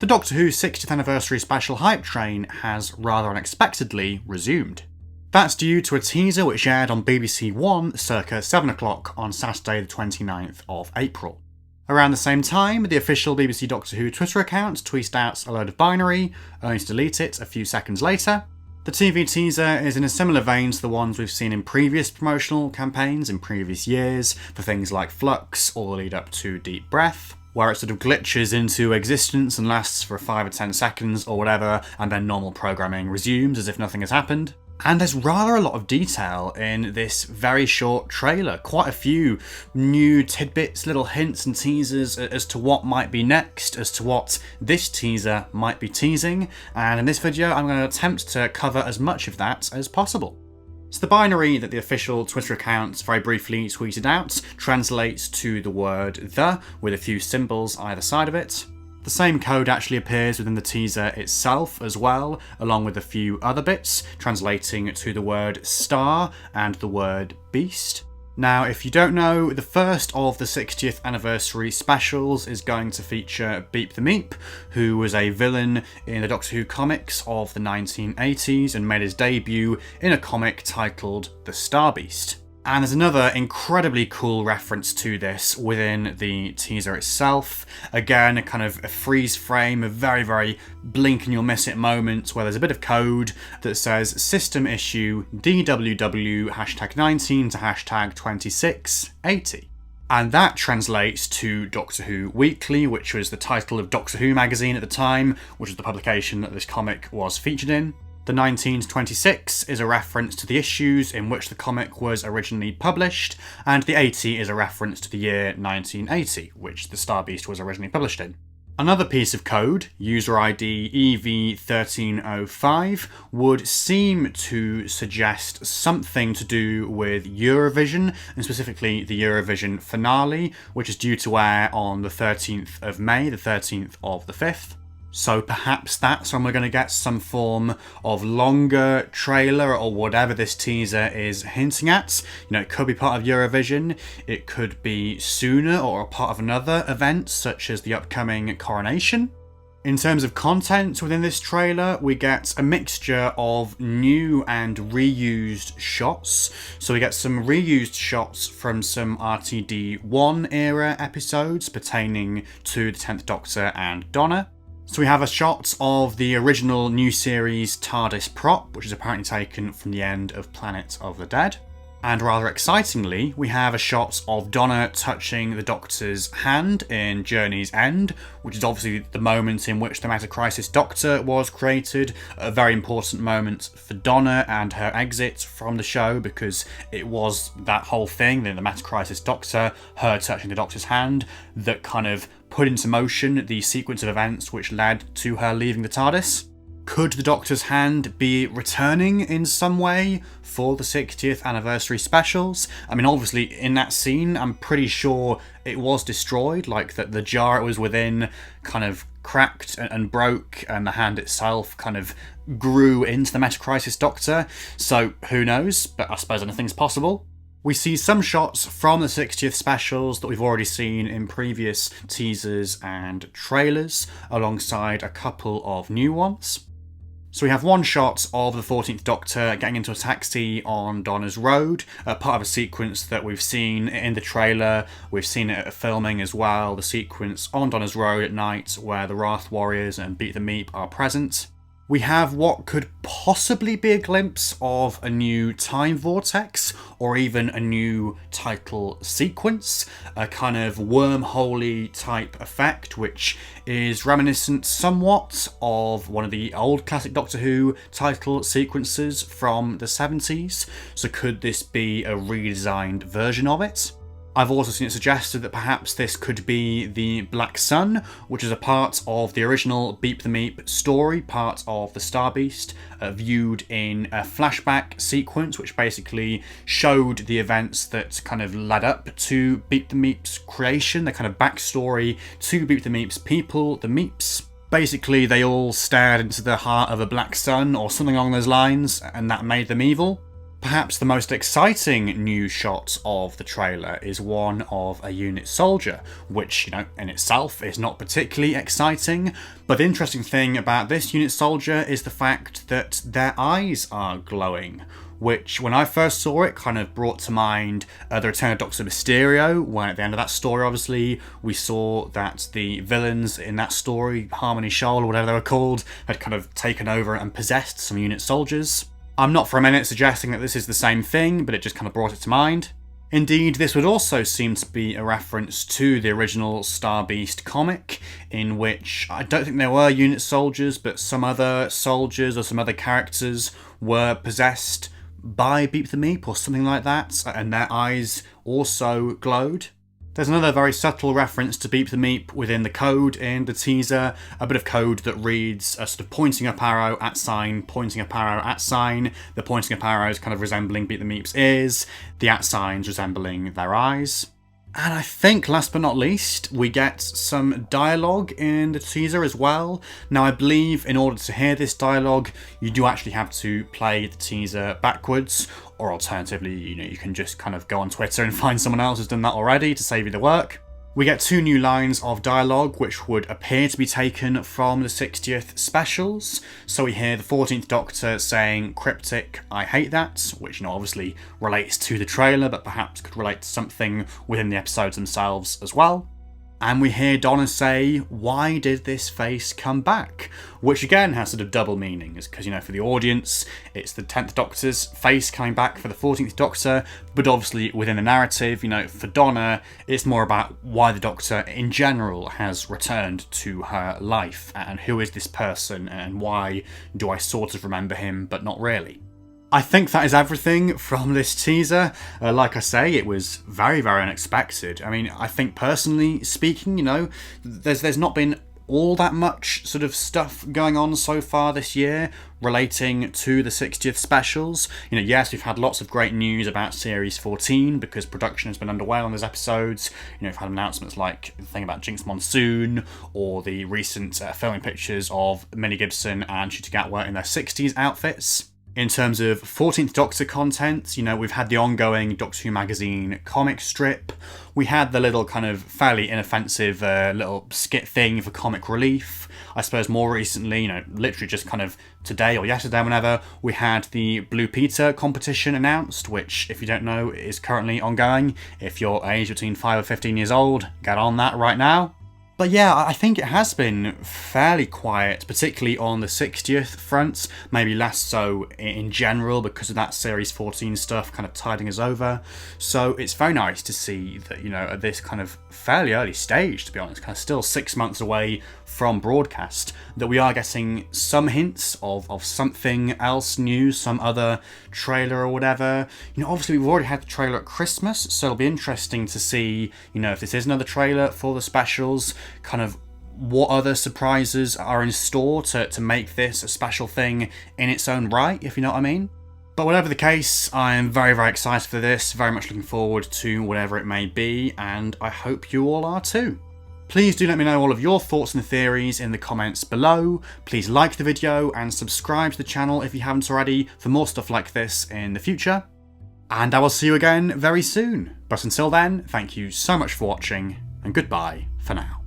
The Doctor Who 60th anniversary special hype train has rather unexpectedly resumed. That's due to a teaser which aired on BBC One circa 7 o'clock on Saturday the 29th of April. Around the same time, the official BBC Doctor Who Twitter account tweeted out a load of binary, only to delete it a few seconds later. The TV teaser is in a similar vein to the ones we've seen in previous promotional campaigns in previous years for things like Flux or the lead up to Deep Breath, where it sort of glitches into existence and lasts for 5 or 10 seconds or whatever, and then normal programming resumes as if nothing has happened. And there's rather a lot of detail in this very short trailer. Quite a few new tidbits, little hints and teasers as to what might be next, as to what this teaser might be teasing. And in this video, I'm going to attempt to cover as much of that as possible. So the binary that the official Twitter account very briefly tweeted out translates to the word "the" with a few symbols either side of it. The same code actually appears within the teaser itself as well, along with a few other bits, translating to the word "star" and the word "beast." Now, if you don't know, the first of the 60th anniversary specials is going to feature Beep the Meep, who was a villain in the Doctor Who comics of the 1980s and made his debut in a comic titled The Star Beast. And there's another incredibly cool reference to this within the teaser itself. Again, a kind of a freeze frame, a very, very blink and you'll miss it moment where there's a bit of code that says system issue DWW #19 to #2680. And that translates to Doctor Who Weekly, which was the title of Doctor Who magazine at the time, which was the publication that this comic was featured in. The 19 to 26 is a reference to the issues in which the comic was originally published, and the 80 is a reference to the year 1980, which the Star Beast was originally published in. Another piece of code, user ID EV1305, would seem to suggest something to do with Eurovision, and specifically the Eurovision finale, which is due to air on the 13th of May, the 13th of the 5th. So perhaps that's when we're going to get some form of longer trailer or whatever this teaser is hinting at. You know, it could be part of Eurovision, it could be sooner or a part of another event such as the upcoming coronation. In terms of content within this trailer, we get a mixture of new and reused shots. So we get some reused shots from some RTD1 era episodes pertaining to the 10th Doctor and Donna. So we have a shot of the original new series TARDIS prop, which is apparently taken from the end of Planet of the Dead. And rather excitingly, we have a shot of Donna touching the Doctor's hand in Journey's End, which is obviously the moment in which the Meta-Crisis Doctor was created, a very important moment for Donna and her exit from the show, because it was that whole thing, the Meta-Crisis Doctor, her touching the Doctor's hand, that kind of put into motion the sequence of events which led to her leaving the TARDIS. Could the Doctor's hand be returning in some way for the 60th anniversary specials? I mean, obviously in that scene, I'm pretty sure it was destroyed, like that the jar it was within kind of cracked and broke, and the hand itself kind of grew into the Meta-Crisis Doctor. So who knows, but I suppose anything's possible. We see some shots from the 60th specials that we've already seen in previous teasers and trailers, alongside a couple of new ones. So we have one shot of the 14th Doctor getting into a taxi on Donna's Road, part of a sequence that we've seen in the trailer. We've seen it at filming as well, the sequence on Donna's Road at night where the Wrath Warriors and Beat the Meep are present. We have what could possibly be a glimpse of a new time vortex, or even a new title sequence, a kind of wormhole-y type effect, which is reminiscent somewhat of one of the old classic Doctor Who title sequences from the 70s. So could this be a redesigned version of it? I've also seen it suggested that perhaps this could be the Black Sun, which is a part of the original Beep the Meep story, part of the Star Beast, viewed in a flashback sequence, which basically showed the events that kind of led up to Beep the Meep's creation, the kind of backstory to Beep the Meep's people, the Meeps. Basically, they all stared into the heart of a black sun or something along those lines, and that made them evil. Perhaps the most exciting new shot of the trailer is one of a unit soldier, which, in itself is not particularly exciting, but the interesting thing about this unit soldier is the fact that their eyes are glowing, which, when I first saw it, kind of brought to mind the return of Dr. Mysterio, when at the end of that story, obviously, we saw that the villains in that story, Harmony Shoal or whatever they were called, had kind of taken over and possessed some unit soldiers. I'm not for a minute suggesting that this is the same thing, but it just kind of brought it to mind. Indeed, this would also seem to be a reference to the original Star Beast comic, in which I don't think there were unit soldiers, but some other soldiers or some other characters were possessed by Beep the Meep or something like that, and their eyes also glowed. There's another very subtle reference to Beep the Meep within the code in the teaser, a bit of code that reads a sort of pointing up arrow at sign, pointing up arrow at sign, the pointing up arrows kind of resembling Beep the Meep's ears, the at signs resembling their eyes. And I think, last but not least, we get some dialogue in the teaser as well. Now, I believe in order to hear this dialogue, you do actually have to play the teaser backwards, or alternatively, you can just kind of go on Twitter and find someone else who's done that already to save you the work. We get 2 new lines of dialogue which would appear to be taken from the 60th specials. So we hear the 14th Doctor saying cryptic, "I hate that," which obviously relates to the trailer, but perhaps could relate to something within the episodes themselves as well. And we hear Donna say, "Why did this face come back?" Which again has sort of double meanings, because, for the audience, it's the 10th Doctor's face coming back for the 14th Doctor, but obviously within the narrative, for Donna, it's more about why the Doctor in general has returned to her life, and who is this person, and why do I sort of remember him, but not really. I think that is everything from this teaser. Like I say, it was very, very unexpected. I mean, I think personally speaking, there's not been all that much sort of stuff going on so far this year relating to the 60th specials. Yes, we've had lots of great news about Series 14 because production has been underway on those episodes. We've had announcements like the thing about Jinx Monsoon, or the recent filming pictures of Minnie Gibson and Ncuti Gatwa in their 60s outfits. In terms of 14th Doctor content, we've had the ongoing Doctor Who magazine comic strip. We had the little kind of fairly inoffensive little skit thing for comic relief. I suppose more recently, literally just kind of today or yesterday, whenever, we had the Blue Peter competition announced, which, if you don't know, is currently ongoing. If you're aged between 5 or 15 years old, get on that right now. But yeah, I think it has been fairly quiet, particularly on the 60th front, maybe less so in general because of that Series 14 stuff kind of tiding us over. So it's very nice to see that, at this kind of fairly early stage, to be honest, kind of still 6 months away from broadcast, that we are getting some hints of something else new, some other trailer or whatever. Obviously we've already had the trailer at Christmas, so it'll be interesting to see, if this is another trailer for the specials, kind of what other surprises are in store to make this a special thing in its own right, if you know what I mean. But whatever the case, I am very, very excited for this, very much looking forward to whatever it may be, and I hope you all are too. Please do let me know all of your thoughts and theories in the comments below. Please like the video and subscribe to the channel if you haven't already for more stuff like this in the future. And I will see you again very soon. But until then, thank you so much for watching, and goodbye for now.